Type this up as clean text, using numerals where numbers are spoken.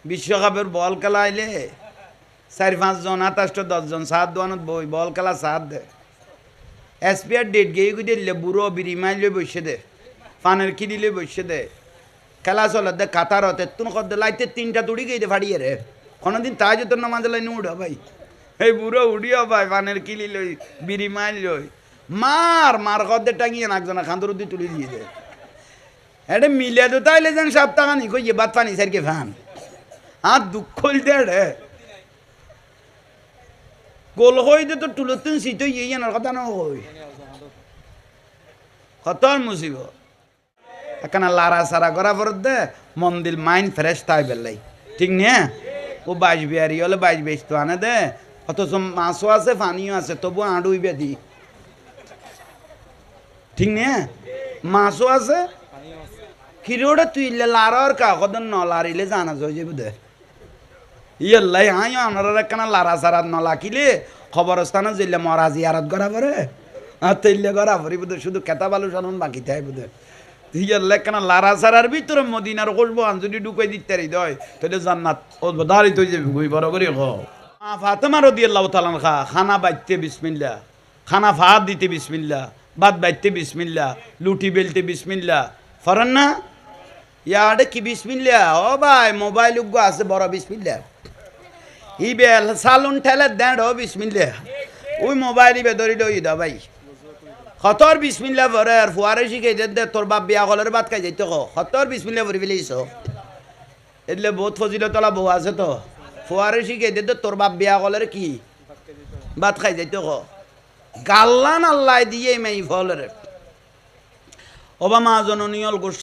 বিশ্বকাপের বল খেলা আইলে 4-5 জন 28-10 জন সাত দোয়ানত বই বল খেলা সাত দে এসপিআর ডেট গিয়ে দিলে বুড়ো বিড়ি মাইলে বসে দে পানের কিনিলে বসে দে খেলা চলে দে কাতার হতে তুন কদ লাইতে 3টা তুড়ি গিয়ে দে ফাড়িয়ে রে কোনোদিন তাই যে তোর নামাজ লাইনে উঠা ভাই এই বুড়ো উড়িও ভাই পানের কিলি লই বিড়ি মাইল লই মার কদে টাঙিয়ে একজনা খান্দর দিয়ে তুলি দিয়ে দে এটা মিলে তো তাইলে যেন সপ্তাহ নি কই বাদ পানি সারকে ফান আর দুঃখ দে রে গোল হইতে তো তুলতেন শীত ইয়েনার কথা না হই কত মুসিব এখানে লারা সারা করা পর দে মন্দির মাইন্ড ফ্রেশ তাই বেলাই ঠিক নিয়ে ও 22 বিয়ারি হলে 22 তো আনে দে অথচ মাছও আছে পানিও আছে তবু আঁড়ুই বেদি ঠিক নিয়ে মাছও আছে কিরোটা তুই লারার কাকদন ন লারিলে জানা যায় যে বুধে ইয়াল্লাই হাই আপনারা একখানা লারা সারাত ন লাকিলে খবরস্থানে যেলে মরা জিয়ারত করা পরে আর তেলে করা পরি বুধে শুধু কেতা বালু সানন বাকি তাই বুধে ইয়াল্লাই একখানা লারা সারার ভিতরে মদিনার কষবো আন যদি ঢুকাই দিতে দেয় তাহলে জান্নাত ও দাঁড়িয়ে তুই যাবি গুই বড় করে খ ফাতেমা রাদিয়াল্লাহু তাআলা খানা বাইতে বিসমিল্লাহ খানা ভাত দিতে বিসমিল্লাহ ভাত বাইতে বিসমিল্লাহ লুটি বেলতে বিসমিল্লাহ ফরান না ইয়াডে কি বিসমিল্লাহ ও ভাই মোবাইল উগ্গ আছে বড় বিসমিল্লাহ ই বেল সালুন ঠেলে দেন ও বিসমিল্লাহ ওই মোবাইল ইবে ধরি লই দা ভাই খতর বিসমিল্লাহ পরে আর ফুয়ারে শিখে দে তোর বাপ বিয়া কলের ভাত খাই যাইতো খতর বিসমিল্লাহ পরে ফেলিস এলে বহুত ফজিলতলা বউ আছে তো ফুয়ারে শিখে দে তোর বাপ বিয়া কলের কি ভাত খাই যাইতো গাল্লান আল্লাহ দিয়ে মাই ফলের ওবা মা জননীয় গোষ্ঠী